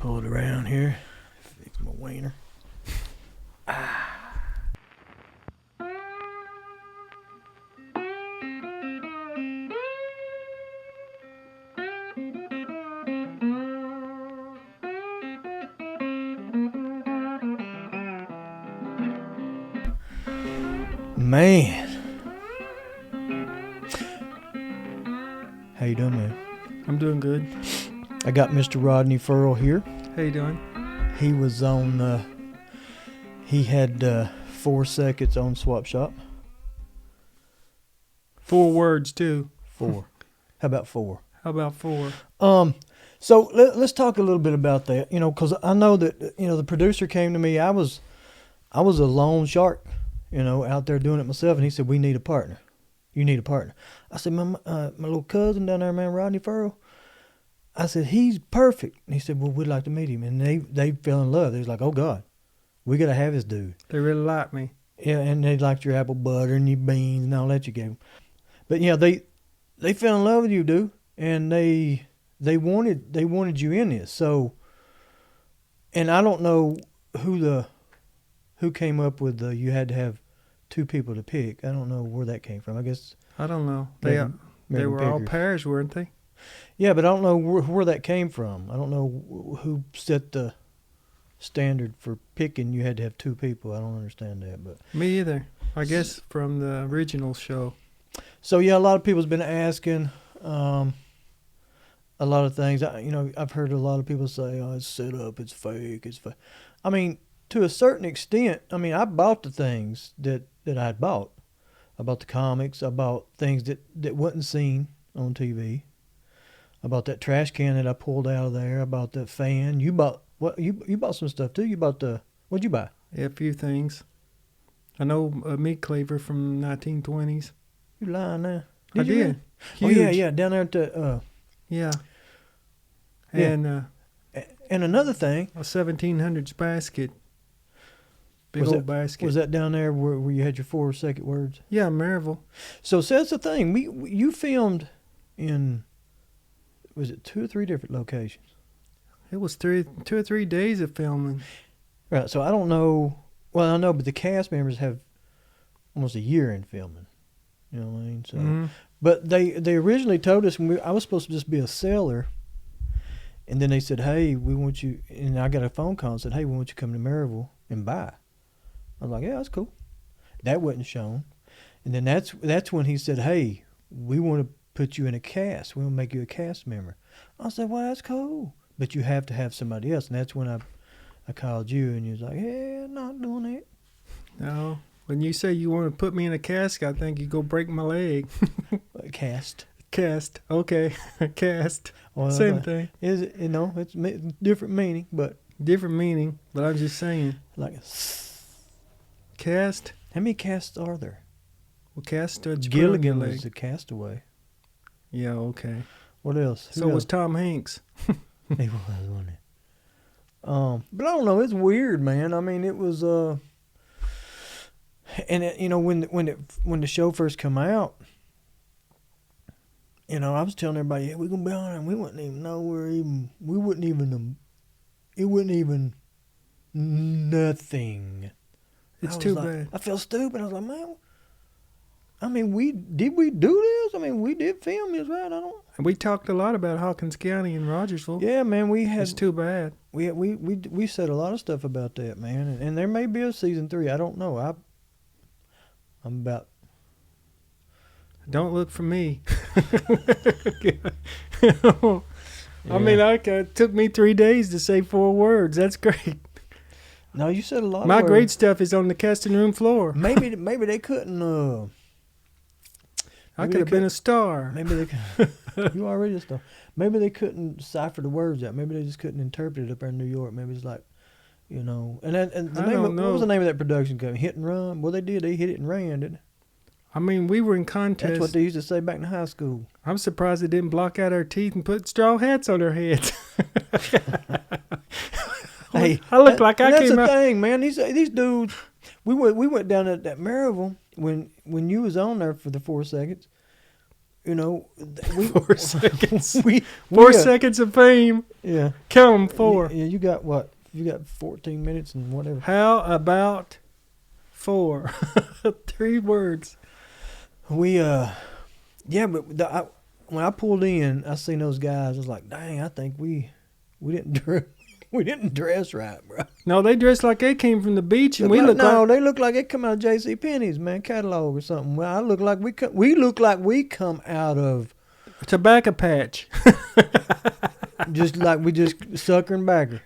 Pull it around here. Fix my wiener. Man. How you doing, man? I'm doing good. I got Mr. Rodney Ferrell here. How you doing? He was on, he had 4 seconds on SwapShop. 4 words, too. 4. How about 4? How about 4? So let's talk a little bit about that, because I know that, the producer came to me. I was a lone shark, out there doing it myself, and he said, we need a partner. You need a partner. I said, my little cousin down there, man, Rodney Ferrell, I said, he's perfect. And he said, well, we'd like to meet him. And they fell in love. They was like, oh, God, we got to have this dude. They really like me. Yeah, and they liked your apple butter and your beans and all that you gave them. But, they fell in love with you, dude, and they wanted you in this. So, and I don't know who came up with you had to have 2 people to pick. I don't know where that came from. I guess I don't know. They were all pairs, weren't they? Yeah, but I don't know where that came from. I don't know who set the standard for picking. You had to have 2 people. I don't understand that, but Me either. I guess from the original show. So yeah, a lot of people's been asking a lot of things. I've heard a lot of people say, "Oh, it's set up. It's fake. It's fake." I mean, to a certain extent. I mean, I bought the things that I had bought. I bought the comics. I bought things that wasn't seen on TV. I bought that trash can that I pulled out of there. I bought the fan. You bought what? You bought some stuff too. You bought what'd you buy? Yeah, a few things. I know a meat cleaver from 1920s. You lying now? I did. Oh yeah, down there at the Yeah. Yeah. And another thing, a 1700s basket. Big old basket. Was that down there where you had your 4 second words? Yeah, Maryville. So that's the thing. You filmed in, was it 2 or 3 different locations? It was 2 or 3 days of filming. Right. So I don't know. Well, I know, but the cast members have almost a year in filming. You know what I mean? So, But they originally told us I was supposed to just be a seller, and then they said, "Hey, we want you." And I got a phone call and said, "Hey, we want you to come to Maryville and buy." I was like, "Yeah, that's cool." That wasn't shown, and then that's when he said, "Hey, we want to put you in a cast. We want to make you a cast member." I said, "Well, that's cool, but you have to have somebody else." And that's when I called you, and you was like, "Yeah, not doing it." No. When you say you want to put me in a cask, I think you go break my leg. Cast. Okay. Cast. Well, Same thing. Is it? It's different meaning, but different meaning. But I'm just saying. Like cast. How many casts are there? Well, cast. Gilligan was a castaway. Yeah. Okay. What else? So was Tom Hanks. He was, wasn't he? But I don't know. It's weird, man. I mean, it was and when the show first come out, I was telling everybody, yeah, we're gonna be on it. We wouldn't even know it wasn't even nothing. It's too bad. I felt stupid. I was like, man, I mean, did we do this? I mean, we did film this, right? And we talked a lot about Hawkins County and Rogersville. Yeah, man, It's too bad. We said a lot of stuff about that, man, and there may be a season 3. I don't know. I'm about. Don't look for me. Yeah. I mean, it took me 3 days to say 4 words. That's great. No, you said a lot. My great stuff is on the casting room floor. Maybe they couldn't. I could have been a star. Maybe they could. You already a star. Maybe they couldn't decipher the words out. Maybe they just couldn't interpret it up there in New York. Maybe it's like, And what was the name of that production company? Hit and Run? Well, they did. They hit it and ran, didn't they? I mean, we were in contest. That's what they used to say back in high school. I'm surprised they didn't block out our teeth and put straw hats on our heads. Hey, I look like I came out. That's the thing, man. These dudes. We went down at that Maryville when you was on there for the 4 seconds. you know, we 4 seconds. we 4 seconds of fame. Yeah. Count 'em, 4. Yeah, you got what? You got 14 minutes and whatever. How about 4? 3 words. We yeah, but when I pulled in, I seen those guys. I was like, dang, I think we didn't dress right, bro. No, they dressed like they came from the beach, and we look like they look like they come out of J.C. Penney's, man, catalog or something. Well, I look like we look like we come out of tobacco patch. just like we just suckering backer.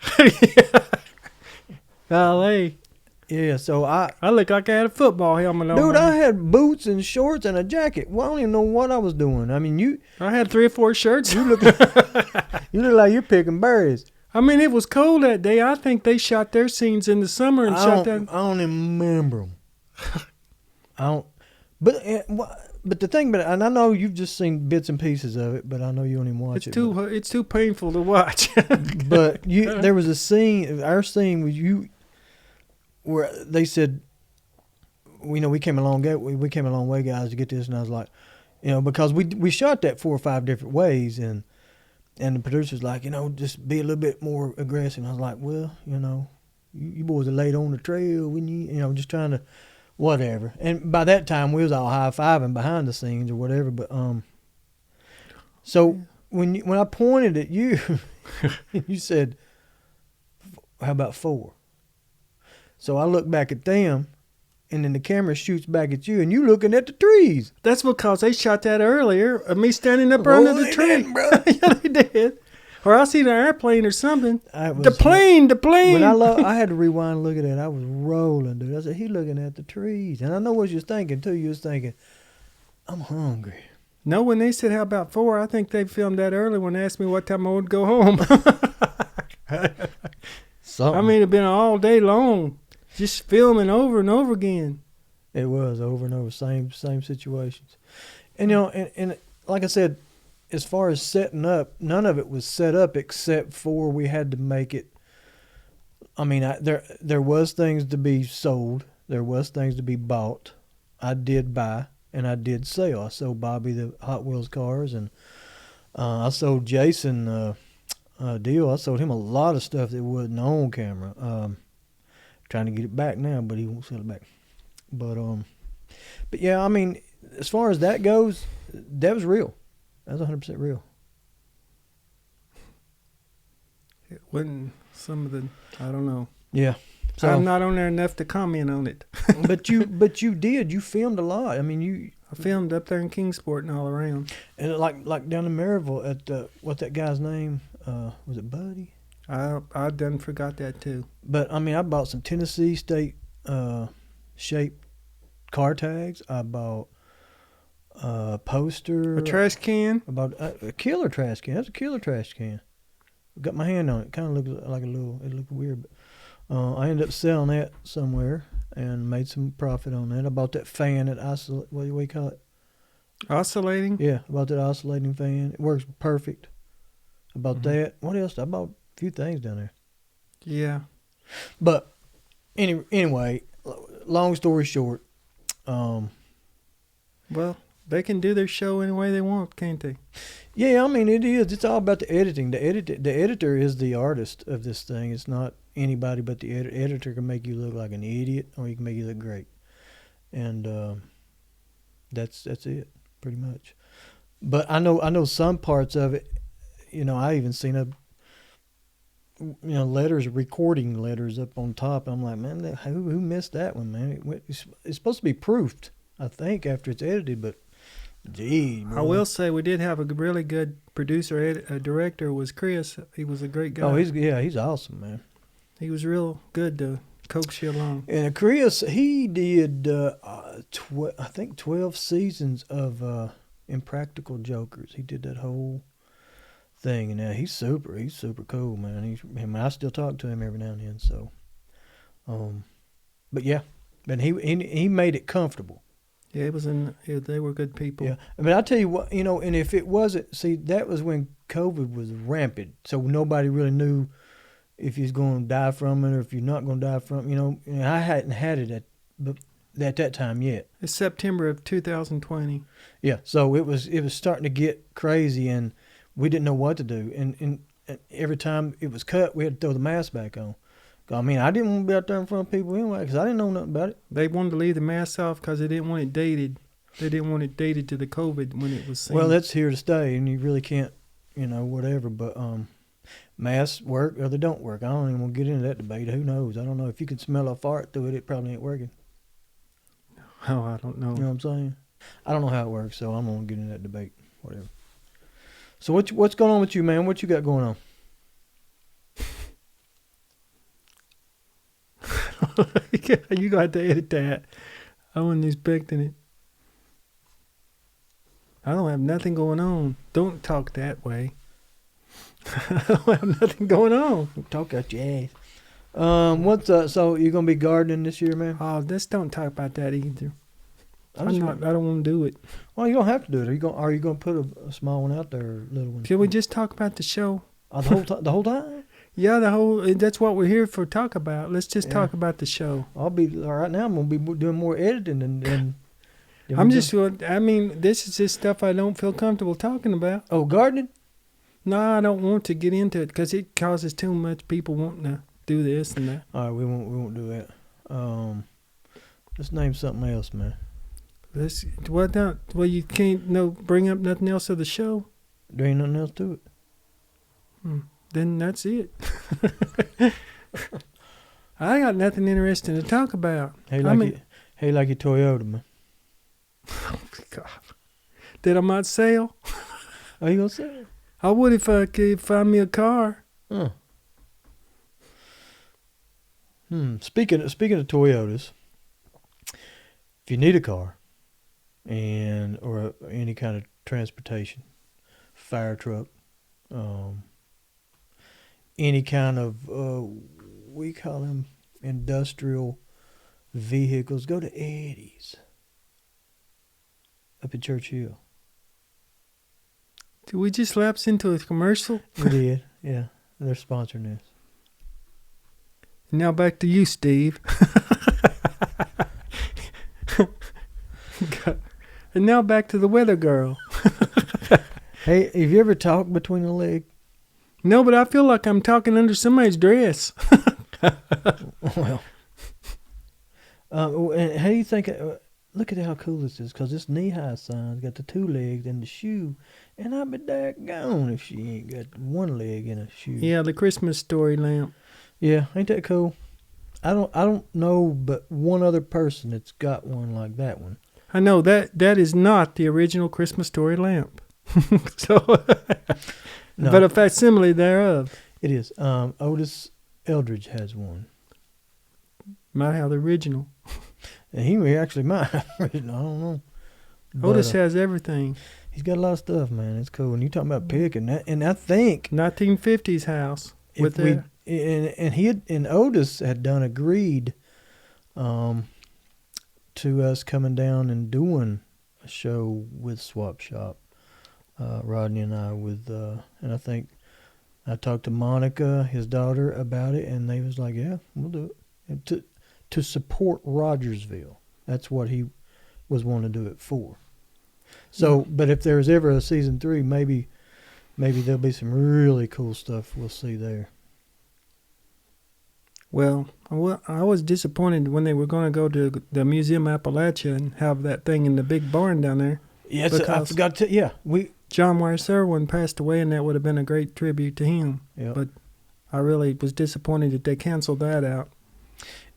Golly. Yeah, so I look like I had a football helmet on. dude, I had boots and shorts and a jacket. Well, I don't even know what I was doing. I mean, I had 3 or 4 shirts. you look like you're picking berries. I mean, it was cold that day. I think they shot their scenes in the summer and shot that. I don't even remember them. I don't. But the thing, and I know you've just seen bits and pieces of it, but I know you don't even watch it. It's too painful to watch. But there was a scene. Our scene was where they said, we came a long way, guys, to get this, and I was like, because we shot that 4 or 5 different ways, and the producer's like, just be a little bit more aggressive. And I was like, well, you boys are late on the trail when just trying to whatever. And by that time we was all high-fiving behind the scenes or whatever. But so when I pointed at you, you said, how about 4? So I look back at them, and then the camera shoots back at you, and you looking at the trees. That's because they shot that earlier of me standing up under the tree. Didn't, bro. Yeah, they did. Or I seen an airplane or something. The plane. When I had to rewind and look at that, I was rolling, dude. I said, he looking at the trees. And I know what you was thinking, too. You was thinking, I'm hungry. No, when they said, how about 4, I think they filmed that early when they asked me what time I would go home. I mean, it'd been all day long. Just filming over and over again. It was over and over, same situations. And, and like I said, as far as setting up, none of it was set up except for we had to make it. I mean, there was things to be sold. There was things to be bought. I did buy and I did sell. I sold Bobby the Hot Wheels cars, and I sold Jason a deal. I sold him a lot of stuff that wasn't on camera. Trying to get it back now, but he won't sell it back. But yeah, I mean, as far as that goes, that was real. That was 100% real. It wasn't some of the, I don't know. Yeah. So I'm not on there enough to comment on it. but you did. You filmed a lot. I mean, I filmed up there in Kingsport and all around. And like down in Maryville at what that guy's name was, it Buddy? I done forgot that too. But I mean, I bought some Tennessee State shaped car tags. I bought a poster, a trash can. About a killer trash can. That's a killer trash can. Got my hand on it. Kind of looks like a little. It looked weird, but I ended up selling that somewhere and made some profit on that. I bought that fan that what do you call it? Oscillating. Yeah, I bought that oscillating fan. It works perfect. I bought that. What else? I bought a few things down there. Yeah. But anyway, long story short, well, they can do their show any way they want, can't they? Yeah, I mean, it is. It's all about the editing. The editor is the artist of this thing. It's not anybody but the editor can make you look like an idiot, or he can make you look great. And that's it, pretty much. But I know some parts of it. I even seen letters, recording letters up on top. I'm like, man, who missed that one, man? It's supposed to be proofed, I think, after it's edited, but gee, bro. I will say we did have a really good producer, director was Chris. He was a great guy. Oh, he's awesome, man. He was real good to coax you along. And Chris, he did, I think 12 seasons of Impractical Jokers. He did that whole thing, and he's super cool, man. I still talk to him every now and then. So, but yeah, and he made it comfortable. Yeah, they were good people. Yeah, but I tell you what, and if it wasn't, see, that was when COVID was rampant, so nobody really knew if you're going to die from it or if you're not going to die from it. I hadn't had it at that time yet. It's September of 2020. Yeah, so it was starting to get crazy, and we didn't know what to do. And every time it was cut, we had to throw the mask back on. I mean, I didn't want to be out there in front of people anyway because I didn't know nothing about it. They wanted to leave the mask off because they didn't want it dated. They didn't want it dated to the COVID when it was seen. Well, that's here to stay, and you really can't, whatever. But masks work or they don't work. I don't even want to get into that debate. Who knows? I don't know. If you can smell a fart through it, it probably ain't working. Oh, I don't know. You know what I'm saying? I don't know how it works, so I'm going to get into that debate. Whatever. So what's going on with you, man? What you got going on? You got to edit that. I wasn't expecting it. I don't have nothing going on. Don't talk that way. I don't have nothing going on. Talk out your ass. So you're gonna be gardening this year, man? Oh, just don't talk about that either. I I'm don't want to do it. Well, you don't have to do it. Are you gonna put a small one out there, or a little one? Can we just talk about the show? The whole time? Yeah, that's what we're here for. Talk about. Let's just talk about the show. Right now. I'm gonna be doing more editing and this is just stuff I don't feel comfortable talking about. Oh, gardening? No, I don't want to get into it because it causes too much people wanting to do this and that. All right, we won't do that. Let's name something else, man. You can't bring up nothing else of the show. There ain't nothing else to it. Then that's it. I got nothing interesting to talk about. Hey, like your Toyota, man. Oh God! That I might sell. Are you gonna sell it? I would if I could find me a car. Huh. Speaking of Toyotas, if you need a car or any kind of transportation, fire truck, any kind of we call them industrial vehicles, go to Eddie's up at Church Hill. Did we just lapse into a commercial? We did, yeah. They're sponsoring this. Now back to you, Steve. And now back to the weather girl. Hey, have you ever talked between the leg? No, but I feel like I'm talking under somebody's dress. Well, and how do you think? Look at how cool this is, because this knee-high sign's got the two legs and the shoe, and I'd be daggone if she ain't got one leg in a shoe. Yeah, the Christmas story lamp. Yeah, ain't that cool? I don't know but one other person that's got one like that one. I know that is not the original Christmas story lamp. So, no. But a facsimile thereof. It is. Otis Eldridge has one. Might have the original. And he actually might have original. I don't know. Otis has everything. He's got a lot of stuff, man. It's cool. And you talking about picking that, and I think 1950s house with Otis had agreed to us coming down and doing a show with SwapShop. Rodney and I and I think I talked to Monica, his daughter, about it, and they was like, yeah, we'll do it. And to support Rogersville. That's what he was wanting to do it for. So, but if there's ever a season 3, maybe there'll be some really cool stuff we'll see there. Well, I was disappointed when they were going to go to the Museum Appalachia and have that thing in the big barn down there. Yes, I forgot to. Yeah, John Weiss Irwin passed away, and that would have been a great tribute to him. Yeah. But I really was disappointed that they canceled that out.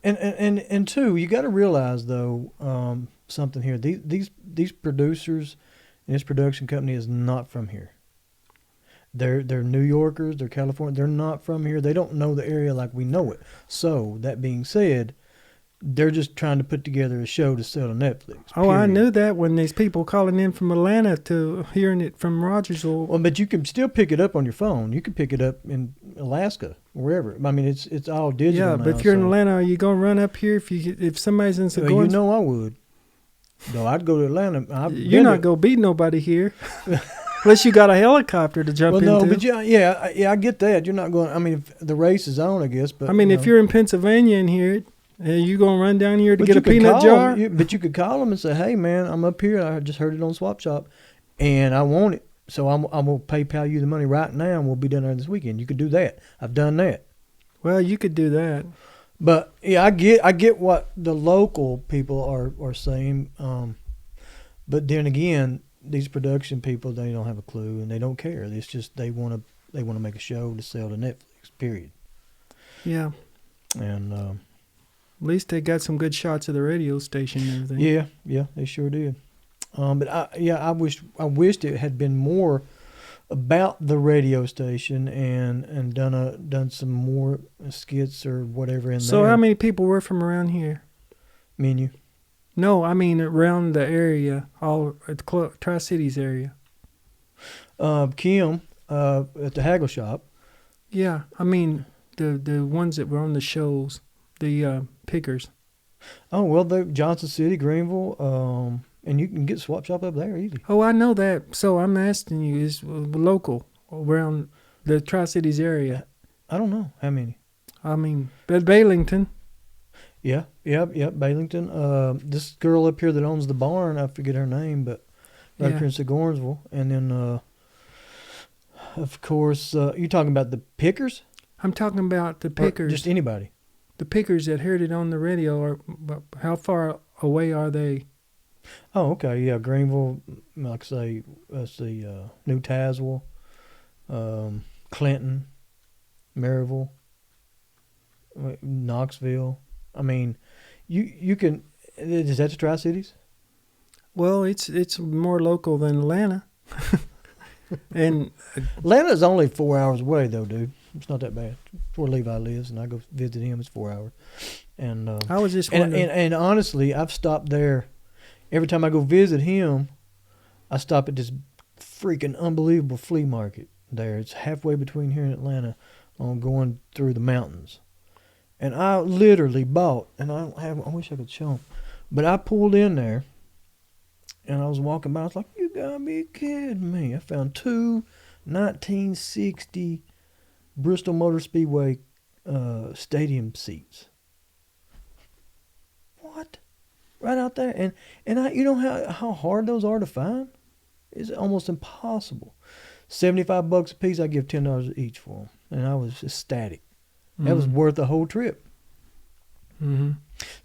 And two, you got to realize though something here. These producers and this production company is not from here. They're New Yorkers. They're California. They're not from here. They don't know the area like we know it. So that being said, they're just trying to put together a show to sell to Netflix. Oh, period. I knew that when these people calling in from Atlanta to hearing it from Rogersville. Well, but you can still pick it up on your phone. You can pick it up in Alaska, wherever. I mean, it's all digital. Yeah, now, but if you're in Atlanta, are you gonna run up here if somebody's in Well, you know I would. No, I'd go to Atlanta. You're not gonna beat nobody here. Unless you got a helicopter to jump into. Well, no, but yeah, I get that. You're not going. I mean, if the race is on, I guess. But I mean, if you're in Pennsylvania and here, And you gonna run down here to But get you a could peanut call jar? but you could call them and say, "Hey, man, I'm up here. I just heard it on SwapShop, and I want it. So I'm gonna PayPal you the money right now, and we'll be done there this weekend." You could do that. I've done that. Well, you could do that. But yeah, I get what the local people are saying. But then again, these production people, they don't have a clue and they don't care. It's just they want to make a show to sell to Netflix. Period. Yeah. And at least they got some good shots of the radio station and everything. yeah, they sure did. But I wished it had been more about the radio station and done some more skits or whatever in there. So how many people were from around here? Me and you. No, I mean around the area, all at the Tri-Cities area. Kim at the Haggle Shop. Yeah, I mean the ones that were on the shows, the pickers. Oh well, the Johnson City, Greenville, and you can get SwapShop up there easy. Oh, I know that. So I'm asking you, is local around the Tri-Cities area? I don't know how many. I mean, Bailington. Yeah, Bailington. This girl up here that owns the barn, I forget her name, but right here in Segornsville. And then, of course, you talking about the pickers? I'm talking about the pickers. Or just anybody. The pickers that heard it on the radio, or how far away are they? Oh, okay. Yeah, Greenville, like I say, let's see, New Tazewell, Clinton, Maryville, Knoxville. I mean, you can. Is that the Tri-Cities? Well, it's more local than Atlanta. And Atlanta's only 4 hours away, though, dude. It's not that bad. It's where Levi lives, and I go visit him. It's 4 hours. And I was just wondering. And honestly, I've stopped there. Every time I go visit him, I stop at this freaking unbelievable flea market there. It's halfway between here and Atlanta on going through the mountains. And I literally bought, and I wish I could show them, but I pulled in there, and I was walking by. I was like, you gotta be kidding me. I found two 1960 Bristol Motor Speedway stadium seats. What? Right out there. And you know how hard those are to find? It's almost impossible. $75 a piece, I give $10 each for them. And I was ecstatic. That was worth the whole trip. Mm-hmm.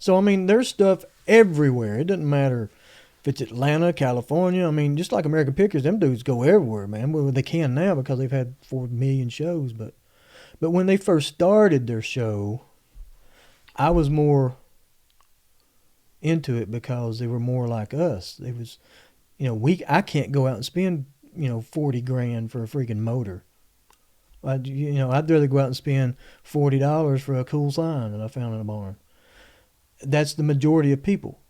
So, I mean, there's stuff everywhere. It doesn't matter if it's Atlanta, California. I mean, just like American Pickers, them dudes go everywhere, man. Well, they can now because they've had 4 million shows. But when they first started their show, I was more into it because they were more like us. They was, I can't go out and spend, $40,000 for a freaking motor. I'd rather go out and spend $40 for a cool sign that I found in a barn. That's the majority of people.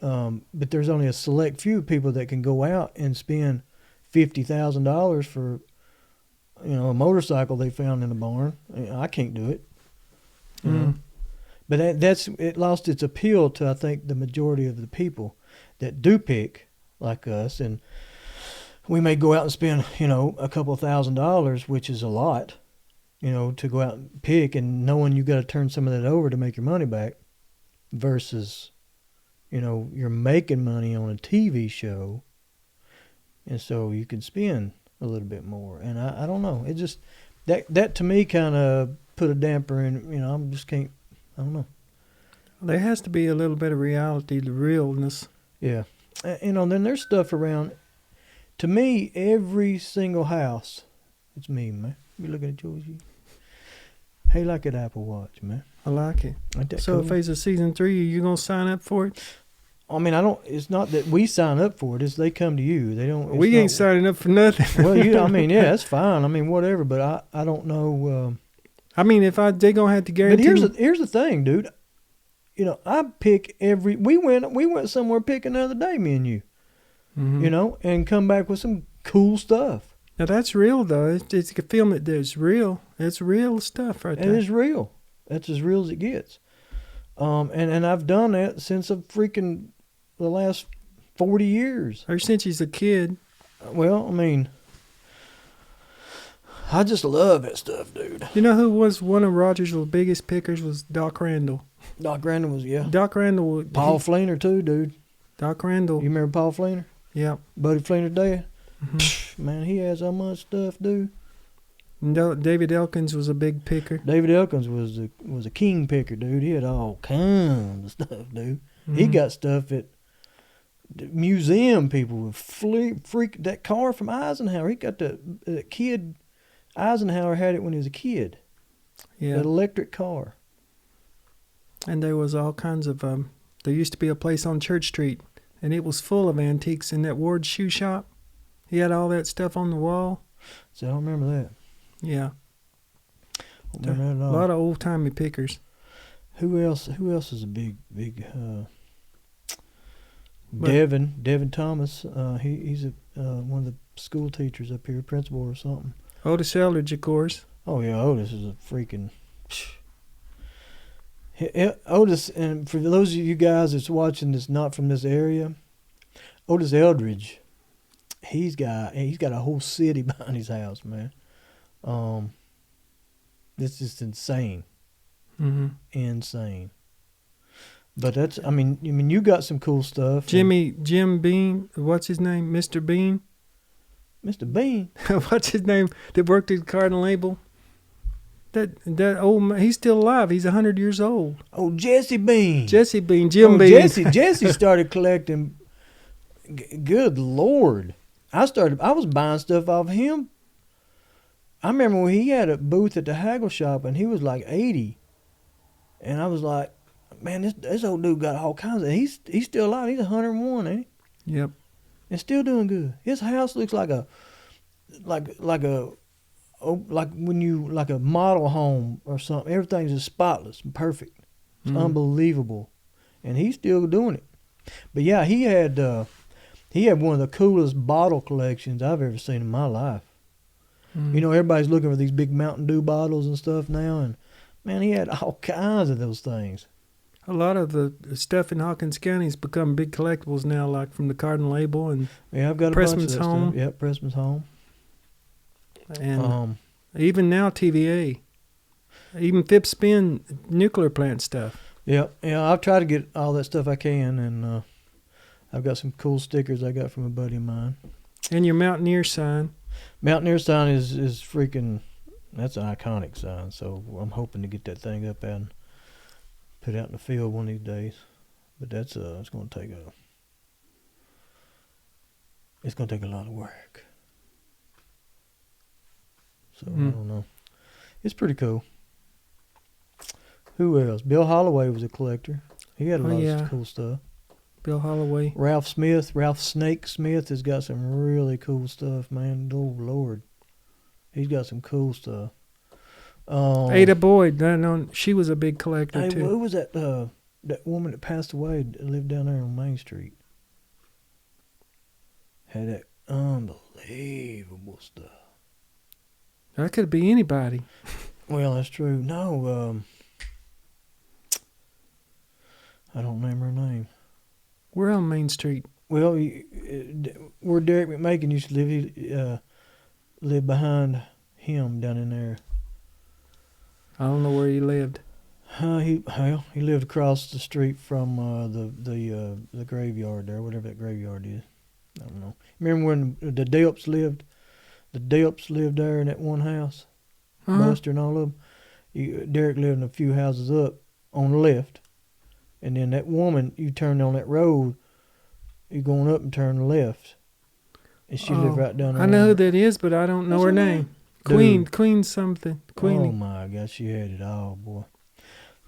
But there's only a select few people that can go out and spend $50,000 for, a motorcycle they found in a barn. I can't do it. You know? But it lost its appeal to, I think, the majority of the people that do pick like us. And we may go out and spend, a couple $1,000s, which is a lot, to go out and pick, and knowing you got to turn some of that over to make your money back versus, you're making money on a TV show. And so you can spend a little bit more. And I don't know. It just, that to me kind of put a damper in, I don't know. There has to be a little bit of reality, the realness. Yeah. Then there's stuff around. To me, every single house, it's me, man. You looking at yours? Hey, like that Apple Watch, man. I like it. Ain't that So cool? if it's a season 3, you going to sign up for it? I mean, it's not that we sign up for it. It's they come to you. They don't. We ain't signing up for nothing. Well, that's fine. I mean, whatever. But I don't know. I mean, they going to have to guarantee. But here's the thing, dude. I pick we went somewhere picking the other day, me and you. Mm-hmm. And come back with some cool stuff. Now that's real though. It's a film that's real. It's real stuff right there. It is real. That's as real as it gets. And I've done that since the last 40 years. Or since he's a kid. Well, I mean, I just love that stuff, dude. You know who was one of Rogers' biggest pickers was Doc Randall. Doc Randall was, yeah. Doc Randall. Paul Fleener, too, dude. Doc Randall. You remember Paul Fleener? Yep. Buddy Fleener's dad? Mm-hmm. Man, he had so much stuff, dude. David Elkins was a big picker. David Elkins was a king picker, dude. He had all kinds of stuff, dude. Mm-hmm. He got stuff at the museum. People would freak that car from Eisenhower. He got the kid. Eisenhower had it when he was a kid. Yeah. That electric car. And there was all kinds of there used to be a place on Church Street, and it was full of antiques in that Ward's shoe shop. He had all that stuff on the wall. So I don't remember that. Yeah. I don't remember that at all. A lot of old timey pickers. Who else is a big Devin Thomas. He's one of the school teachers up here, principal or something. Otis Eldridge, of course. Oh yeah, Otis is a freaking Otis. And for those of you guys that's watching that's not from this area, Otis Eldridge, he's got a whole city behind his house, man. It's just insane. Mm-hmm. Insane. But that's, I mean, you got some cool stuff. Jim Bean, what's his name? Mr. Bean? Mr. Bean? What's his name? That worked at the Cardinal Label? That old man, he's still alive. He's 100 years old. Oh, Jesse Bean. Jesse Bean, Jim Bean. Jesse started collecting. Good Lord. I was buying stuff off him. I remember when he had a booth at the Haggle shop and he was like 80. And I was like, man, this old dude got all kinds of, he's still alive. He's 101, ain't he? Yep. And still doing good. His house looks like a model home or something. Everything's just spotless and perfect. It's unbelievable. And he's still doing it. But yeah, he had one of the coolest bottle collections I've ever seen in my life. You know, everybody's looking for these big Mountain Dew bottles and stuff now, and man, he had all kinds of those things. A lot of the stuff in Hawkins County has become big collectibles now, like from the Cardinal Label and yeah, I've got a Pressman's bunch of that Home. stuff. Yep, Pressman's Home. And even now TVA, even Phipps Spin nuclear plant stuff. Yeah, I've tried to get all that stuff I can, and I've got some cool stickers I got from a buddy of mine. And your Mountaineer sign. Mountaineer sign is freaking, that's an iconic sign, so I'm hoping to get that thing up and put out in the field one of these days. But that's it's gonna take a lot of work. So I don't know. It's pretty cool. Who else? Bill Holloway was a collector. He had a lot of cool stuff. Bill Holloway. Ralph Snake Smith has got some really cool stuff, man. Oh Lord, he's got some cool stuff. Ada Boyd, she was a big collector too. Who was that? That woman that passed away that lived down there on Main Street. Had that unbelievable stuff. That could be anybody. Well, that's true. No, I don't remember her name. We're on Main Street. Well, where Derek McMakin used to live, he lived behind him down in there. I don't know where he lived. He lived across the street from the graveyard there, whatever that graveyard is. I don't know. Remember when the Delps lived? The Delps lived there in that one house. Buster and all of them. Derek lived in a few houses up on the left. And then that woman, you turn on that road, you're going up and turn left. And she lived right down there. I know who that is, but I don't know her name. Queen something. Queenie. Oh my gosh, she had it all, boy.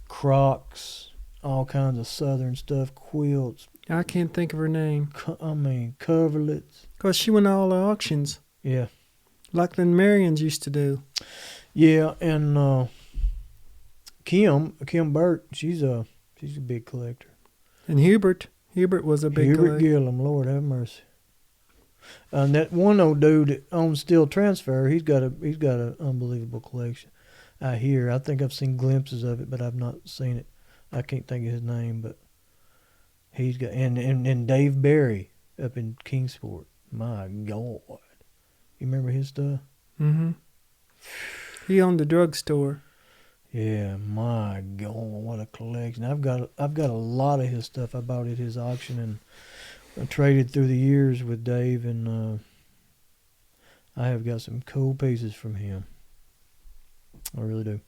Crocs, all kinds of southern stuff, quilts. I can't think of her name. Coverlets. Because she went to all the auctions. Yeah. Like the Marians used to do. Yeah, and Kim Burt, she's a big collector. And Hubert was a big collector. Hubert Gillum, Lord have mercy. And that one old dude that owns Steel Transfer, he's got an unbelievable collection. I think I've seen glimpses of it, but I've not seen it. I can't think of his name, but he's got and Dave Berry up in Kingsport. My God, you remember his stuff? Mm-hmm. He owned the drugstore. Yeah, my God, what a collection! I've got a lot of his stuff. I bought at his auction and I traded through the years with Dave, and I have got some cool pieces from him. I really do.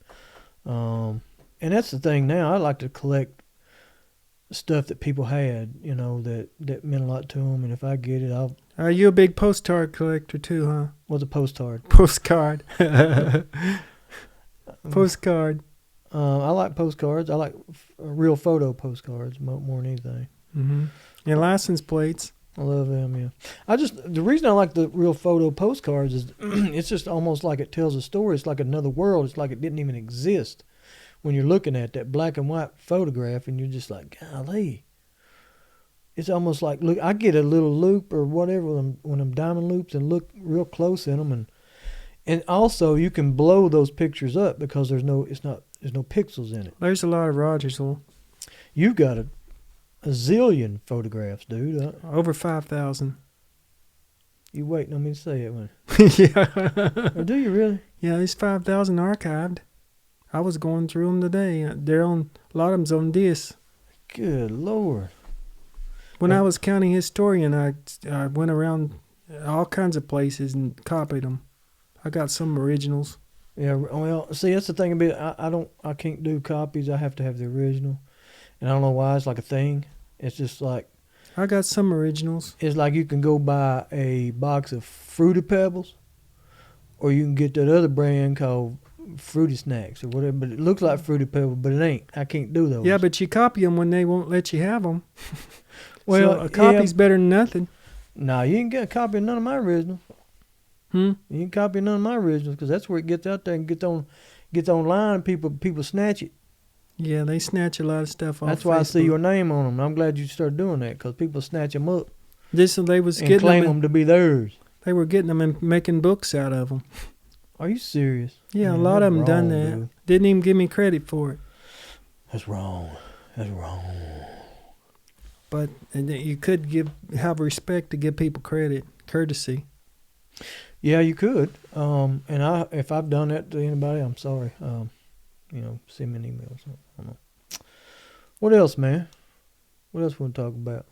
And that's the thing now. I like to collect stuff that people had, that meant a lot to them. And if I get it, I'll. Are you a big postcard collector too, huh? What's a postcard? Postcard. Postcard. I like postcards. I like real photo postcards more than anything. Mm-hmm. And license plates. I love them, yeah. The reason I like the real photo postcards is it's just almost like it tells a story. It's like another world. It's like it didn't even exist when you're looking at that black and white photograph, and you're just like, golly. It's almost like, look, I get a little loop or whatever when I'm diamond loops and look real close in them, and also you can blow those pictures up because there's no pixels in it. There's a lot of Rogersville. You've got a zillion photographs, dude. Over 5,000. You waiting on me to say it, man? Yeah. Or do you really? Yeah, there's 5,000 archived. I was going through them today. They're on, a lot of them's on disc. Good Lord. When I was county historian, I went around all kinds of places and copied them. I got some originals. Yeah, well, see, that's the thing about it. I can't do copies. I have to have the original. And I don't know why. It's like a thing. It's just like... I got some originals. It's like you can go buy a box of Fruity Pebbles, or you can get that other brand called Fruity Snacks or whatever, but it looks like Fruity Pebbles, but it ain't. I can't do those. Yeah, but you copy them when they won't let you have them. Well, so a copy's better than nothing. No, you ain't get a copy of none of my originals. You ain't copy none of my originals because that's where it gets out there and gets online and people snatch it. Yeah, they snatch a lot of stuff off. That's why Facebook. I see your name on them. I'm glad you started doing that because people snatch them up. They was and claim them to be theirs. They were getting them and making books out of them. Are you serious? Yeah, man, a lot of them done that. Dude. Didn't even give me credit for it. That's wrong. That's wrong. But you could have respect to give people credit, courtesy. Yeah, you could. And if I've done that to anybody, I'm sorry. Send me an email. I don't know. What else, man? What else we want to talk about?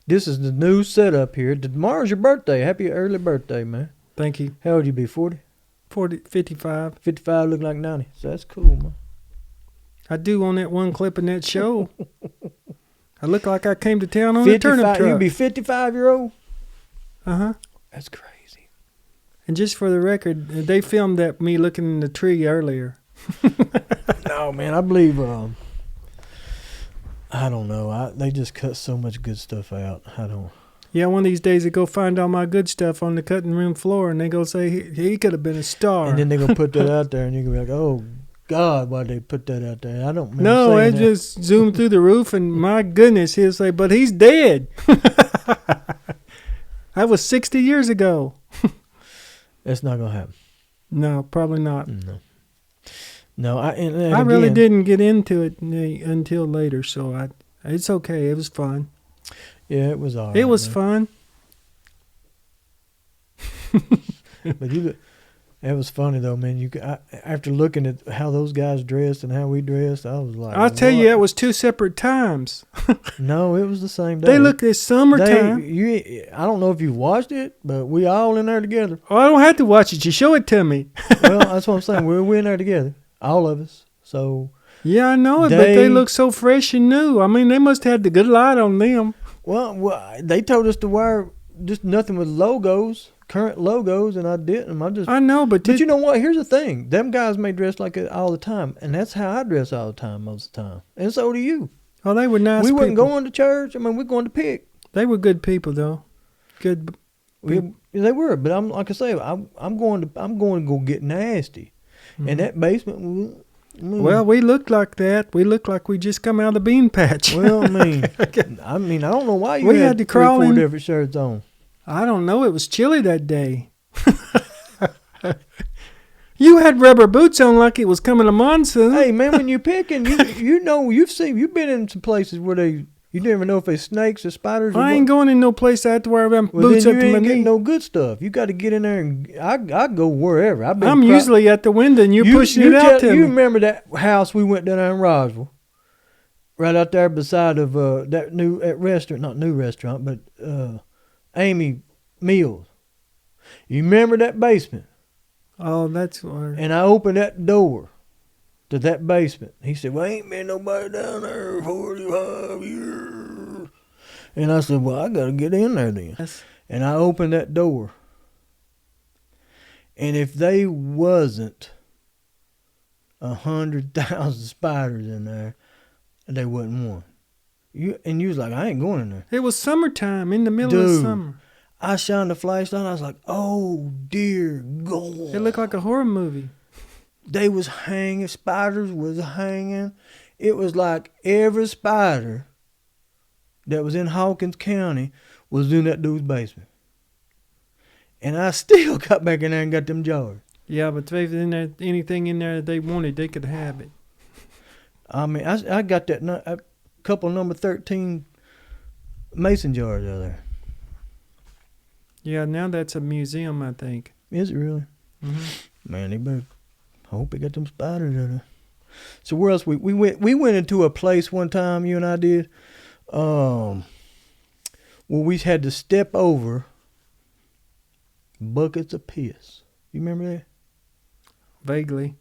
This is the new setup here. Tomorrow's your birthday. Happy early birthday, man. Thank you. How old you be, 40? 55. 55 look like 90. So that's cool, man. I do on that one clip in that show. I look like I came to town on a turnip truck. You be 55-year-old? Uh-huh. That's crazy. And just for the record, they filmed that me looking in the tree earlier. No, man, I believe, I don't know. They just cut so much good stuff out. I don't. Yeah, one of these days they go find all my good stuff on the cutting room floor, and they go say, he could have been a star. And then they're going to put that out there, and you're going to be like, oh, God, why'd they put that out there? I don't remember No, saying they just zoomed through the roof, and my goodness, he'll say, but he's dead. That was 60 years ago. That's not going to happen. No, probably not. No, I really didn't get into it until later, so it's okay. It was fun. Yeah, it was all right. It was fun. But it was funny though, man. After looking at how those guys dressed and how we dressed, I was like, I'll tell you, it was two separate times. No, it was the same day. They look at summertime. I don't know if you watched it, but we all in there together. Oh, I don't have to watch it. You show it to me. Well, that's what I'm saying. We're in there together, all of us. So yeah, I know it, but they look so fresh and new. I mean, they must have had the good light on them. Well, they told us to wear just nothing with logos, current logos, and I didn't. I know, but you know what? Here's the thing: them guys may dress like it all the time, and that's how I dress all the time, most of the time, and so do you. Oh, they were nice. We people. wasn't going to church. I mean, we're going to pick. They were good people, though. Good. They were, but I'm like I say, I'm going to go get nasty, and that basement. Well, we looked like that. We looked like we just come out of the bean patch. Well, I mean, I don't know why you had to crawl 3-4 in different shirts on. I don't know. It was chilly that day. You had rubber boots on like it was coming a monsoon. Hey, man, when you're picking, you've been in some places where you You never know if they snakes or spiders. Or I ain't going in no place I have to wear them well, boots then up you to my ain't getting knee. no good stuff. You got to get in there and I go wherever. I'm usually at the window and you're pushing it out to you me. remember that house we went down there in Roswell, right out there beside of that restaurant, not new restaurant, but Amy Mills. You remember that basement? Oh, that's where. And I opened that door to that basement. He said, "Well, ain't been nobody down there 45 years." And I said, "Well, I got to get in there then." Yes. And I opened that door. And if they wasn't 100,000 spiders in there, they wasn't one. You was like, "I ain't going in there." It was summertime, in the middle of summer. I shined the flashlight. I was like, "Oh dear God!" It looked like a horror movie. They was hanging. Spiders was hanging. It was like every spider that was in Hawkins County was in that dude's basement. And I still got back in there and got them jars. Yeah, but if they in there, anything in there they wanted, they could have it. I mean, I got that a couple number 13 mason jars out there. Yeah, now that's a museum, I think. Is it really? Mm-hmm. Man, they better. I hope they got them spiders out there. So where else we went into a place one time, you and I did, where we had to step over buckets of piss. You remember that? Vaguely.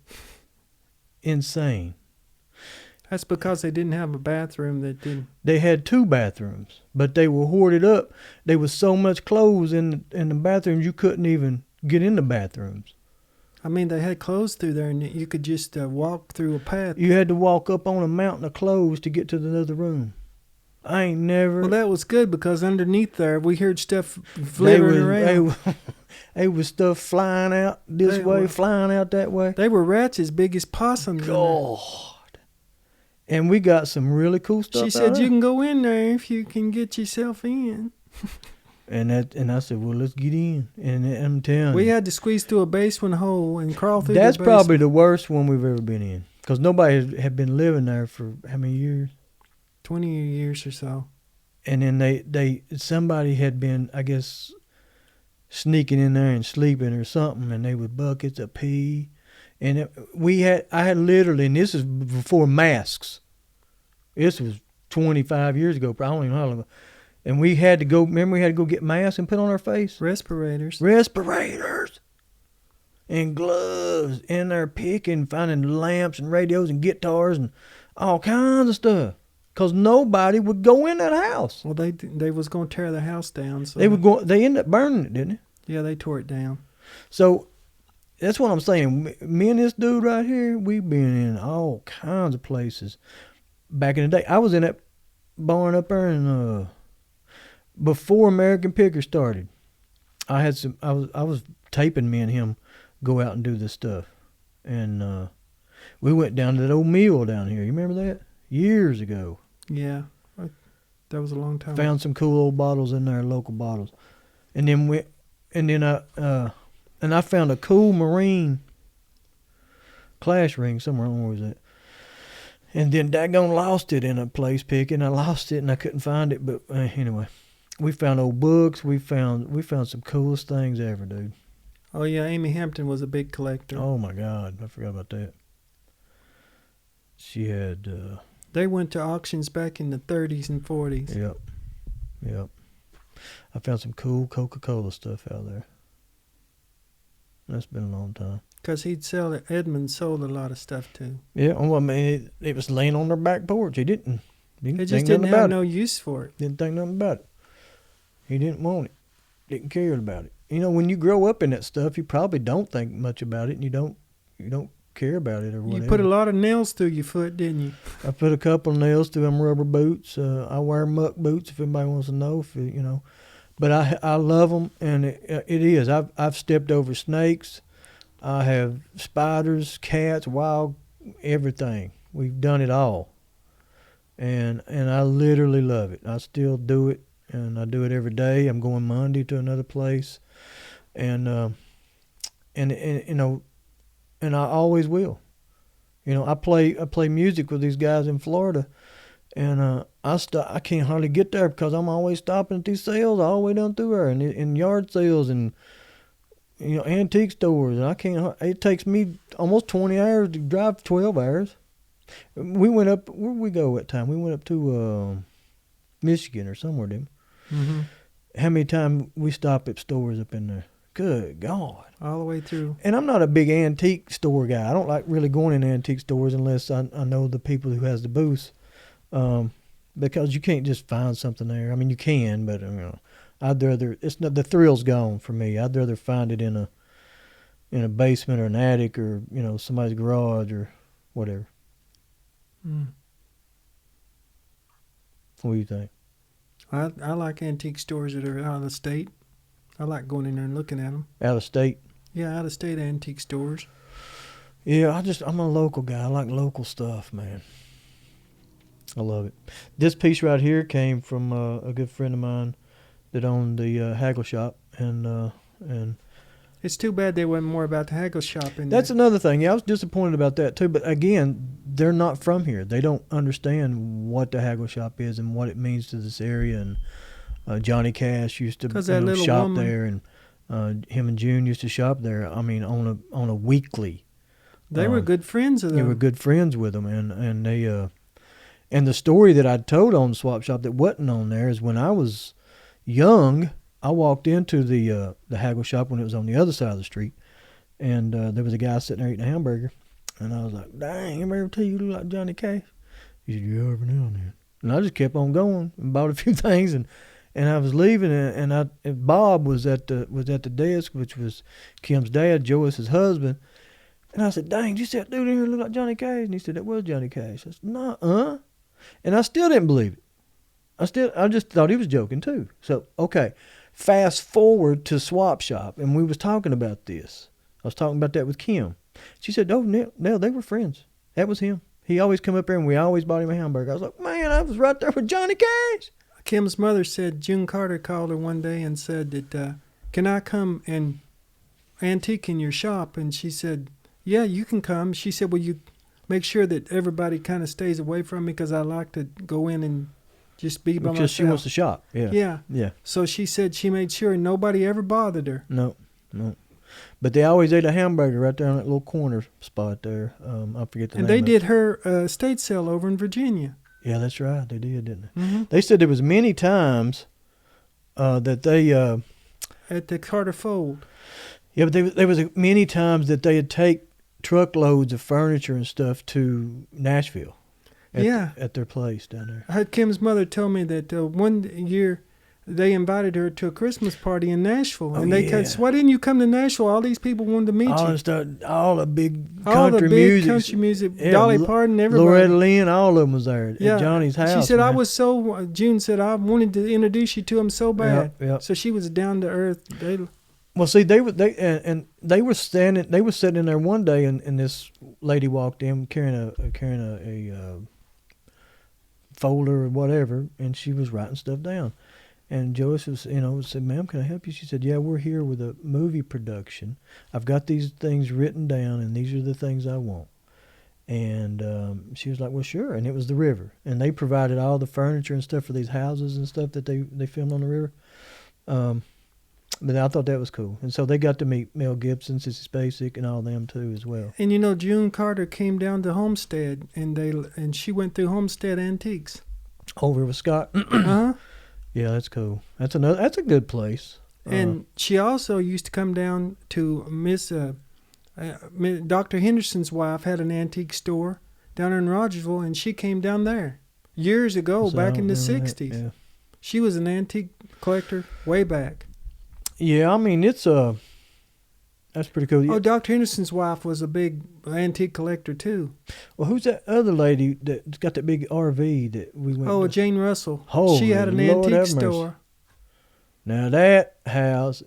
Insane. That's because they didn't have a bathroom that didn't. They had 2 bathrooms, but they were hoarded up. There was so much clothes in the bathrooms you couldn't even get in the bathrooms. I mean, they had clothes through there, and you could just walk through a path. You had to walk up on a mountain of clothes to get to the other room. I ain't never. Well, that was good because underneath there, we heard stuff flittering around. They was stuff flying out this way, flying out that way. They were rats as big as possums. God. And we got some really cool stuff. She said, "You can go in there if you can get yourself in." And I said, "Well, let's get in." And I'm telling you, we had to squeeze through a basement hole and crawl through. That's the basement. probably the worst one we've ever been in because nobody had been living there for how many years? 20 years or so. And then somebody had been, I guess, sneaking in there and sleeping or something, and they with buckets of pee. And I had literally, and this is before masks. This was 25 years ago, I don't even know how long ago. And we had to go get masks and put on our face? Respirators. And gloves in there picking, finding lamps and radios and guitars and all kinds of stuff. Because nobody would go in that house. Well, they was going to tear the house down. So They ended up burning it, didn't they? Yeah, they tore it down. So that's what I'm saying. Me and this dude right here, we've been in all kinds of places. Back in the day, I was in that barn up there in before American Picker started. I was taping me and him go out and do this stuff, and we went down to that old mill down here. You remember that? Years ago. Yeah, that was a long time. Found some cool old bottles in there, local bottles, and then I found a cool Marine clash ring somewhere. I don't know where it was at. And then daggone lost it in a place picking. I lost it and I couldn't find it. But anyway, we found old books. We found some coolest things ever, dude. Oh yeah, Amy Hampton was a big collector. Oh my God, I forgot about that. She had. They went to auctions back in the 30s and 40s. Yep. I found some cool Coca-Cola stuff out there. That's been a long time. Because Edmund sold a lot of stuff too. Yeah, well, I mean, it was laying on their back porch. He didn't just didn't have no use for it. Didn't think nothing about it. He didn't want it. Didn't care about it. You know, when you grow up in that stuff, you probably don't think much about it, and you don't care about it or whatever. You put a lot of nails through your foot, didn't you? I put a couple of nails through them rubber boots. I wear muck boots if anybody wants to know. But I love them, and it is. I've stepped over snakes. I have spiders, cats, wild, everything. We've done it all, and I literally love it. I still do it, and I do it every day. I'm going Monday to another place, and you know, and I always will. You know, I play music with these guys in Florida, and I can't hardly get there because I'm always stopping at these sales all the way down through there, and in yard sales and antique stores. And I can't. It takes me almost 20 hours to drive 12 hours. We went up. Where did we go at time? We went up to Michigan or somewhere, didn't we? Mm-hmm. How many times we stop at stores up in there? Good God. All the way through. And I'm not a big antique store guy. I don't like really going in antique stores unless I know the people who has the booths. Because you can't just find something there. I mean, you can, but I'd rather the thrill's gone for me. I'd rather find it in a basement or an attic or somebody's garage or whatever. Mm. What do you think? I like antique stores that are out of state. I like going in there and looking at them. Out of state? Yeah, out of state antique stores. Yeah, I'm a local guy. I like local stuff, man. I love it. This piece right here came from a good friend of mine that owned the haggle shop, and it's too bad they wasn't more about the haggle shop. That's another thing. Yeah, I was disappointed about that too. But again, they're not from here. They don't understand what the haggle shop is and what it means to this area. And Johnny Cash used to shop there, and him and June used to shop there. I mean, on a weekly. They were good friends of them. They were good friends with them, and they. And the story that I told on SwapShop that wasn't on there is when I was young, I walked into the haggle shop when it was on the other side of the street, and there was a guy sitting there eating a hamburger, and I was like, "Dang, anybody ever tell you look like Johnny Cash?" He said, "Yeah, every now and then." And I just kept on going and bought a few things, and I was leaving, and Bob was at the desk, which was Kim's dad, Joyce's husband, and I said, "Dang, did you see that dude in here look like Johnny Cash?" And he said, "That was Johnny Cash." I said, "Nuh-uh." And I still didn't believe it. I just thought he was joking too. So, okay, fast forward to SwapShop, and we was talking about this. I was talking about that with Kim. She said, "Oh, no, they were friends. That was him. He always come up there, and we always bought him a hamburger." I was like, "Man, I was right there with Johnny Cash." Kim's mother said June Carter called her one day and said that, "Can I come and antique in your shop?" And she said, "Yeah, you can come." She said, "Will you make sure that everybody kind of stays away from me because I like to go in and just be by myself." Because she wants to shop. Yeah. Yeah. So she said she made sure nobody ever bothered her. No. But they always ate a hamburger right there on that little corner spot there. I forget the name. And they did her estate sale over in Virginia. Yeah, that's right. They did, didn't they? Mm-hmm. They said there was many times that they... at the Carter Fold. Yeah, but there was many times that they'd take truckloads of furniture and stuff to Nashville. At their place down there. I heard Kim's mother told me that one year they invited her to a Christmas party in Nashville, and they said, "Why didn't you come to Nashville? All these people wanted to meet you." All the big country music, yeah, Dolly Parton, everybody. Loretta Lynn, all of them was there at Johnny's house. She said, man. June said, "I wanted to introduce you to him so bad." Yep. So she was down to earth. Well, see, they were sitting in there one day, and this lady walked in carrying a folder or whatever, and she was writing stuff down. And Joyce was, said, "Ma'am, can I help you?" She said, "Yeah, we're here with a movie production. I've got these things written down, and these are the things I want." And she was like, "Well, sure." And it was the river, and they provided all the furniture and stuff for these houses and stuff that they filmed on the river. But I thought that was cool. And so they got to meet Mel Gibson, Sissy Spacek, and all them too as well. And June Carter came down to Homestead, and she went through Homestead Antiques. Over with Scott. Uh-huh. Yeah, that's cool. That's a good place. And she also used to come down to Dr. Henderson's wife had an antique store down in Rogersville, and she came down there years ago, back in the 60s. Yeah. She was an antique collector way back. Yeah, I mean, that's pretty cool. Oh, Dr. Henderson's wife was a big antique collector, too. Well, who's that other lady that's got that big RV that we went to? Oh, Jane Russell. Holy she had an Lord antique store. Now, that house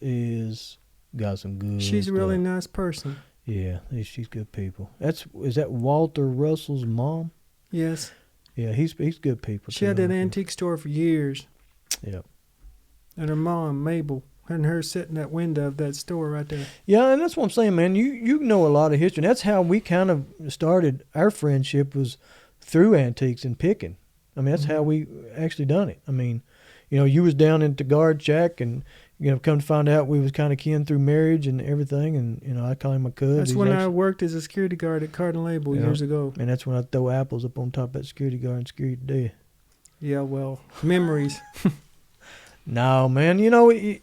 got some good She's stuff. a really nice person. Yeah, she's good people. Is that Walter Russell's mom? Yes. Yeah, he's good people. She had that antique store for years. Yep. And her mom, Mabel, and her sitting at that window of that store right there. Yeah, and that's what I'm saying, man. You know a lot of history. And that's how we kind of started our friendship, was through antiques and picking. I mean, that's how we actually done it. I mean, you was down at the guard shack, and come to find out we was kind of kin through marriage and everything, and I call him my cousin. That's when I worked as a security guard at Card and Label years ago. And that's when I throw apples up on top of that security guard and scare you to death. Yeah, well, memories. No, man,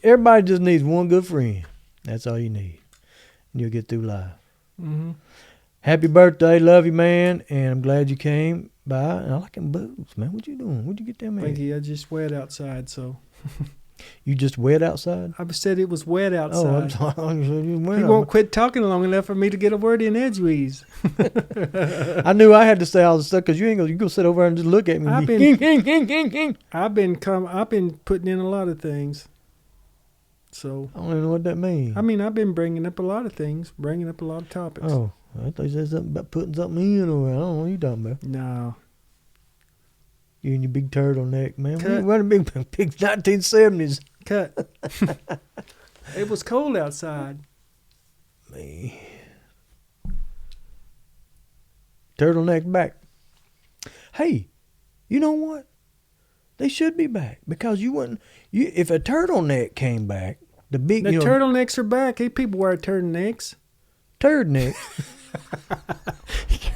everybody just needs one good friend. That's all you need, and you'll get through life. Mm-hmm. Happy birthday, love you, man, and I'm glad you came by. And I like them boots, man. What you doing? Where'd you get them, man? Thank you. I just wet outside, so. You just wet outside? I said it was wet outside. Oh, I'm sorry. He won't quit talking long enough for me to get a word in edgeways. I knew I had to say all the stuff because you go sit over there and just look at me. I've been putting in a lot of things. So I don't even know what that means. I mean, I've been bringing up a lot of things, bringing up a lot of topics. Oh, I thought you said something about putting something in, or I don't know what you talking about. No. You and your big turtleneck, man. Cut. What a big 1970s. Cut. It was cold outside. Me. Turtleneck back. Hey, you know what? They should be back because if a turtleneck came back, the turtlenecks are back. Hey, people wear turtlenecks. Turd neck.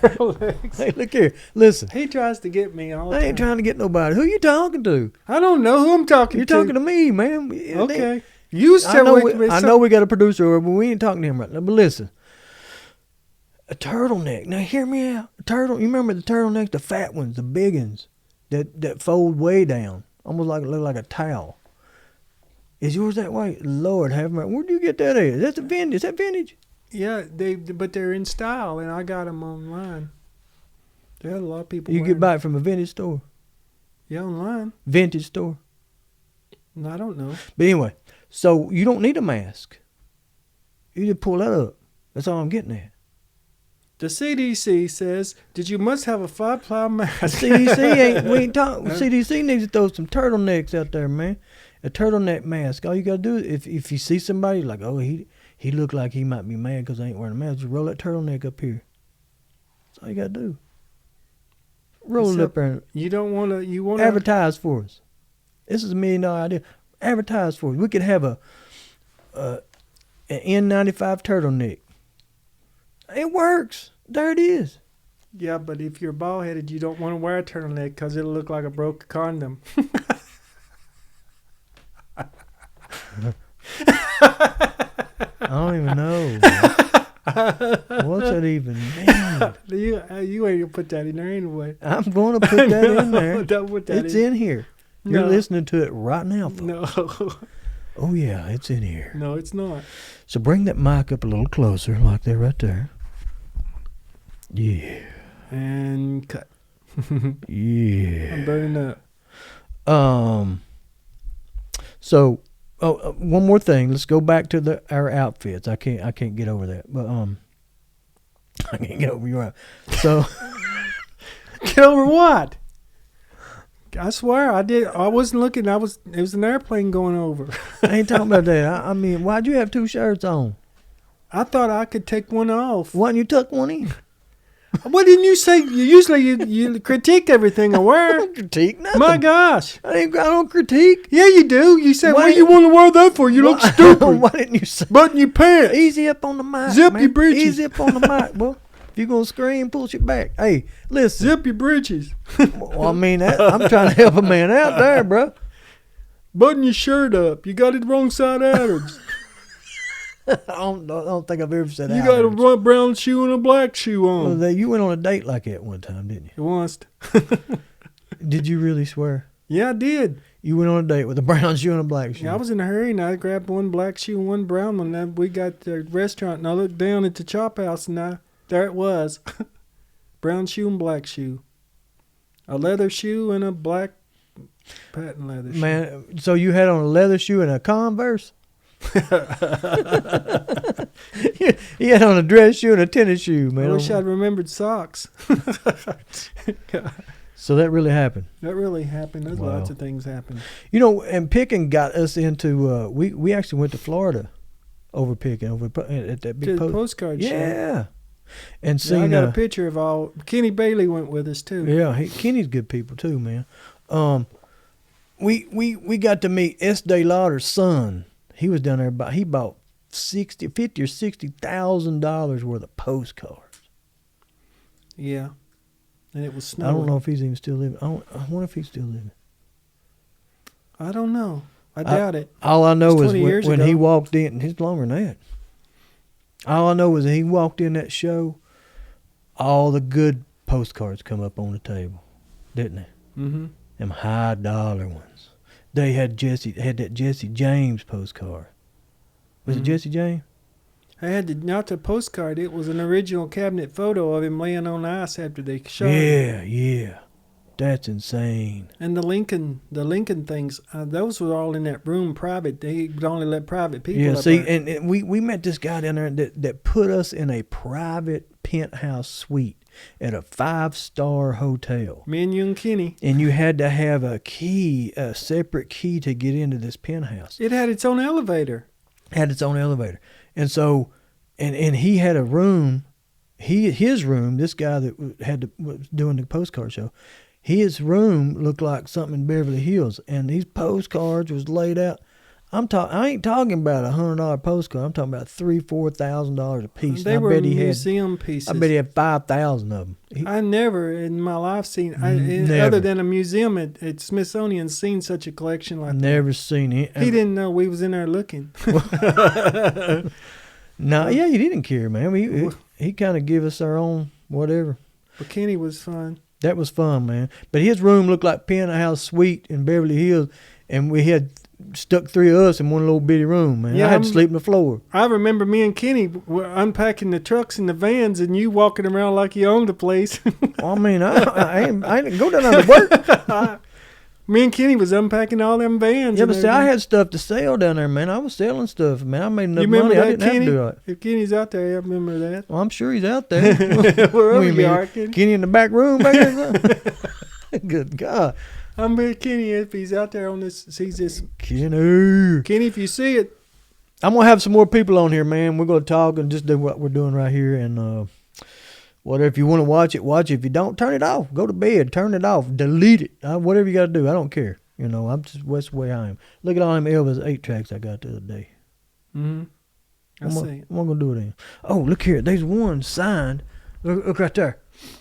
Turtlenecks. Hey, look here. Listen. He tries to get me all the time. I ain't trying to get nobody. Who you talking to? I don't know who I'm talking to. You're talking to me, man. Okay. I know we got a producer over, but we ain't talking to him right now. But listen. A turtleneck. Now hear me out. You remember the turtlenecks, the fat ones, the big ones that fold way down, almost look like a towel. Is yours that way? Lord have mercy. Where'd you get that at? Is that vintage? Yeah, but they're in style, and I got them online. There are a lot of people. You get buy it from a vintage store? Yeah, online. Vintage store? No, I don't know. But anyway, so you don't need a mask. You just pull that up. That's all I'm getting at. The CDC says that you must have a 5-ply mask. CDC needs to throw some turtlenecks out there, man. A turtleneck mask. All you gotta do is if you see somebody like, oh, he look like he might be mad because I ain't wearing a mask, just roll that turtleneck up here. That's all you gotta do. Roll it up there. You want to advertise for us. This is $1 million idea. Advertise for us. We could have an N95 turtleneck. It works. There it is. Yeah, but if you're bald-headed, you don't want to wear a turtleneck because it'll look like a broke condom. I don't even know. What's that even mean? You ain't gonna put that in there anyway. I'm going to put that in there. Don't put that it's in here. You're No. listening to it right now, folks. No. Oh, yeah, it's in here. No, it's not. So bring that mic up a little closer, like that right there. Yeah. And cut. Yeah. I'm burning up. So, one more thing. Let's go back to our outfits. I can't get over that. But I can't get over your outfit. So, Get over what? I swear I did. I wasn't looking. It was an airplane going over. I ain't talking about that. I mean, why'd you have 2 shirts on? I thought I could take one off. Why didn't you tuck one in? What didn't you say? Usually you critique everything I I wear. don't critique nothing. My gosh. I don't critique. Yeah, you do. You said, Why- what do you want to wear that for? You look stupid. Why didn't you say? Button your pants. Easy up on the mic. Zip man. your britches. Easy up on the mic. Well, if you're going to scream, pull your back. Hey, listen. Zip your britches. Well, I mean, I'm trying to help a man out there, bro. Button your shirt up. You got it wrong side out. I don't think I've ever said that. You got a brown shoe and a black shoe on. Well, you went on a date like that one time, didn't you? It was. Did you really swear? Yeah, I did. You went on a date with a brown shoe and a black shoe. Yeah, I was in a hurry and I grabbed one black shoe and one brown one. Then we got the restaurant and I looked down at the chop house and there it was. Brown shoe and black shoe. A leather shoe and a black patent leather shoe. Man, so you had on a leather shoe and a Converse? You had on a dress shoe and a tennis shoe, man. I wish I'd remembered socks. So that really happened. That really happened. There's Wow. lots of things happen. You know, and picking got us into, we actually went to Florida over picking, at that big To the postcard show. Yeah. And Yeah, seen I got a picture of all. Kenny Bailey went with us too. Yeah, Kenny's good people too, man. We got to meet S. Day Lauder's son. He was down there. He bought $50,000 or $60,000 worth of postcards. Yeah, and it was snowing. I don't know if he's even still living. I wonder if he's still living. I don't know. I doubt it. All I know is 20 years when ago. he walked in, and he's longer than that. All I know is that he walked in that show, all the good postcards come up on the table, didn't they? Mm-hmm. Them high dollar ones. They had that Jesse James postcard. Was it Jesse James? I had not the postcard. It was an original cabinet photo of him laying on ice after they shot him. Yeah. That's insane. And the Lincoln things, those were all in that room private. They would only let private people. Yeah, up see, there. and we met this guy down there that put us in a private penthouse suite at a 5-star hotel. Me and you and Kenny. And you had to have a separate key to get into this penthouse. It had its own elevator. And so, and he had a room, his room, this guy that was doing the postcard show, his room looked like something in Beverly Hills, and these postcards was laid out. I ain't talking about $100 postcard. I'm talking about $3,000-$4,000 a piece. They were museum pieces. I bet he had 5,000 of them. I never in my life seen, Never. other than a museum at Smithsonian, seen such a collection like that. Never seen it. He didn't know we was in there looking. No, yeah, he didn't care, man. He kind of give us our own whatever. But Kenny was fun. That was fun, man. But his room looked like penthouse suite in Beverly Hills, and we had stuck 3 of us in one little bitty room, man. Yeah, I had to sleep on the floor. I remember me and Kenny were unpacking the trucks and the vans, and you walking around like you owned the place. I mean, I didn't go down there to work. Me and Kenny was unpacking all them vans. Yeah, and but see, I everything. had stuff to sell down there, man. I was selling stuff, man. I made enough You remember money. that, I didn't Kenny? have to do it. If Kenny's out there, I remember that. Well, I'm sure he's out there. Wherever You you are, mean Kenny. Kenny in the back room back there? Good God. I'm with Kenny if he's out there on this, sees this. Kenny. Kenny, if you see it, I'm going to have some more people on here, man. We're going to talk and just do what we're doing right here. And whatever, if you want to watch it, watch it. If you don't, turn it off. Go to bed. Turn it off. Delete it. Whatever you got to do. I don't care. You know, that's the way I am. Look at all them Elvis 8 tracks I got the other day. mm-hmm. I see. What I'm going to do with them? Oh, look here. There's one signed. Look right there.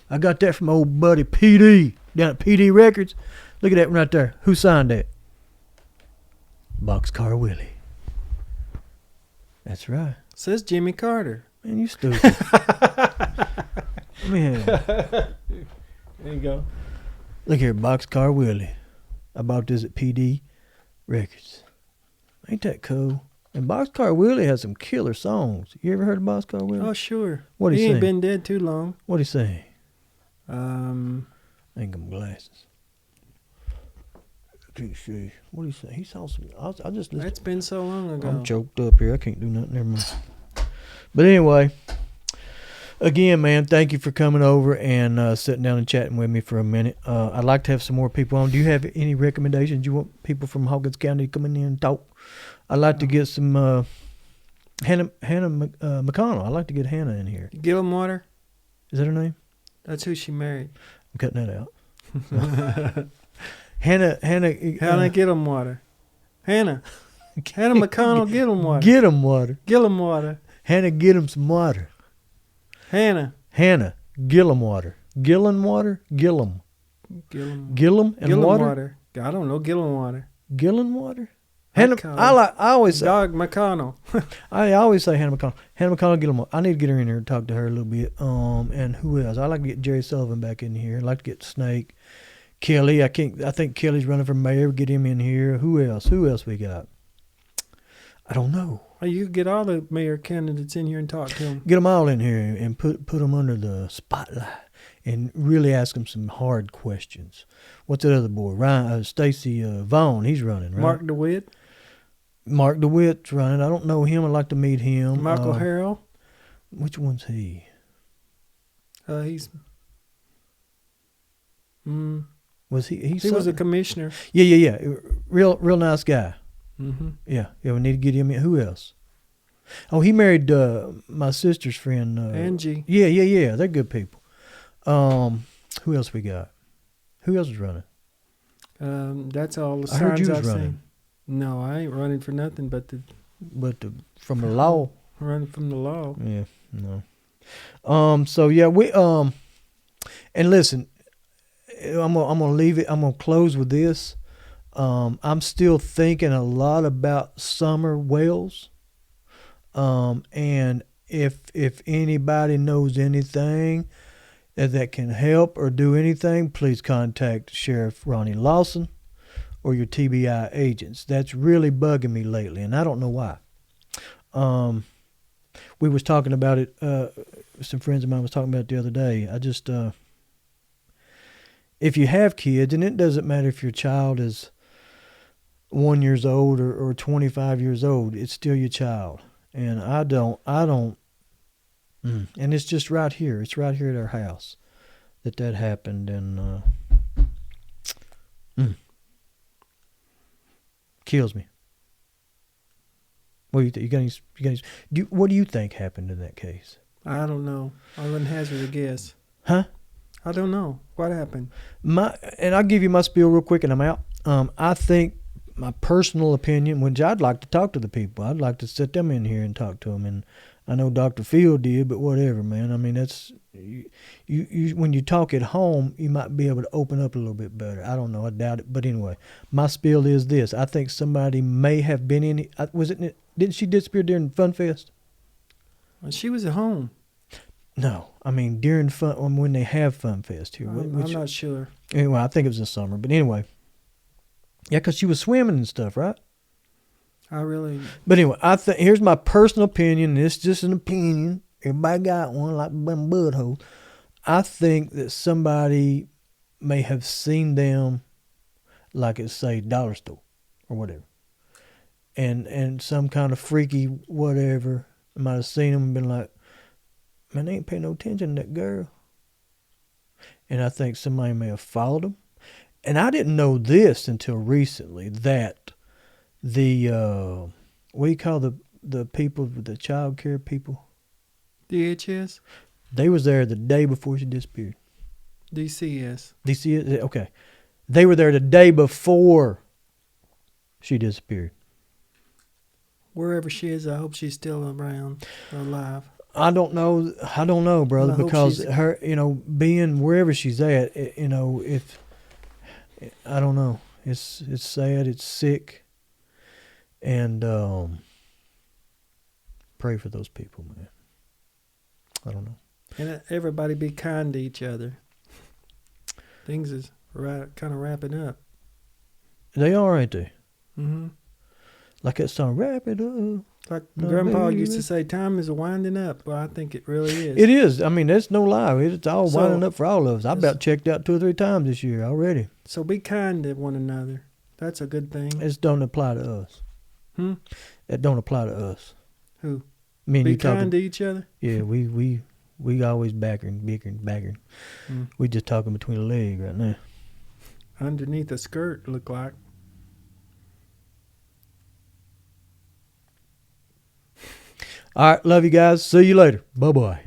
I got that from old buddy PD down at PD Records. Look at that one right there. Who signed that? Boxcar Willie. That's right. Says Jimmy Carter. Man, you stupid. Man. There you go. Look here, Boxcar Willie. I bought this at PD Records. Ain't that cool? And Boxcar Willie has some killer songs. You ever heard of Boxcar Willie? Oh, sure. What'd he ain't sing? been dead too long. What'd he say? I Ain't got my glasses. Can't see. What'd he say? He saw some. I just listened. That's been so long ago. I'm choked up here. I can't do nothing. Never mind. But anyway, again, man, thank you for coming over and sitting down and chatting with me for a minute. I'd like to have some more people on. Do you have any recommendations? You want people from Hawkins County to come in here and talk? I'd like to get some Hannah McConnell. I'd like to get Hannah in here. Gillenwater? Is that her name? That's who she married. I'm cutting that out. Hannah Gillenwater. Hannah McConnell Gillenwater. Get him water. Gillenwater. Hannah, get him some water. Hannah Gillum water. Gillum water? Gillum. Gillum and water? I don't know. Gillenwater. Gillum water? Hannah, I always say Dog McConnell. I always say Hannah McConnell. Hannah McConnell, Gillum. I need to get her in here and talk to her a little bit. And who else? I like to get Jerry Sullivan back in here. I like to get Snake. Kelly. I think Kelly's running for mayor. Get him in here. Who else? Who else we got? I don't know. You could get all the mayor candidates in here and talk to them. Get them all in here and put them under the spotlight and really ask them some hard questions. What's that other boy? Stacy Vaughn. He's running, right? Mark DeWitt's running. I don't know him. I'd like to meet him. Michael Harrell. Which one's he? He's. Was he? He was a commissioner. Yeah. Real nice guy. Mm-hmm. Yeah. We need to get him in. Who else? Oh, he married my sister's friend. Angie. Yeah. They're good people. Who else we got? Who else is running? That's all the I heard you signs was I've running. seen. No, I ain't running for nothing From the law. running from the law. Yeah, no. So yeah, we and listen, I'm gonna leave it. I'm gonna close with this. I'm still thinking a lot about summer whales. And if anybody knows anything that can help or do anything, please contact Sheriff Ronnie Lawson or your TBI agents. That's really bugging me lately, and I don't know why. We was talking about it. Some friends of mine was talking about it the other day. I just, if you have kids, and it doesn't matter if your child is 1 year old or 25 years old, it's still your child. And I don't, and it's just right here. It's right here at our house that happened, and kills me. What do you think? What do you think happened in that case? I don't know. I wouldn't hazard a guess. Huh? I don't know. What happened? And I'll give you my spiel real quick and I'm out. I think my personal opinion, which I'd like to talk to the people. I'd like to sit them in here and talk to them. And I know Dr. Field did, but whatever, man. I mean, that's you when you talk at home, you might be able to open up a little bit better. I don't know. I doubt it. But anyway, my spiel is this. I think somebody may have been in it. Didn't she disappear during Fun Fest? Well, she was at home. No, I mean during when they have Fun Fest here. I'm not sure. Anyway, I think it was in summer. But anyway, yeah, because she was swimming and stuff, right? But anyway, here's my personal opinion. It's just an opinion. Everybody got one, like them butthole. I think that somebody may have seen them, like it's say dollar store or whatever, and some kind of freaky whatever might have seen them and been like, man, they ain't paying no attention to that girl. And I think somebody may have followed them. And I didn't know this until recently, that the what do you call the people, the child care people? DHS? They was there the day before she disappeared. DCS. DCS? Okay. They were there the day before she disappeared. Wherever she is, I hope she's still around, alive. I don't know, brother, because her, being wherever she's at, if I don't know, it's sad, it's sick, and pray for those people, man. I don't know. And everybody be kind to each other. Things is kind of wrapping up. They are, ain't they? Mm-hmm. Like that song, "Wrap It Up." Like Grandpa used to say, time is winding up. Well, I think it really is. It is. I mean, that's no lie. It's all winding up for all of us. I about checked out 2 or 3 times this year already. So be kind to one another. That's a good thing. It don't apply to us. It don't apply to us. Who? Me and be you kind to each other? Yeah, we always bickering. We just talking between the legs right now. Underneath a skirt, look like. All right, love you guys. See you later. Bye-bye.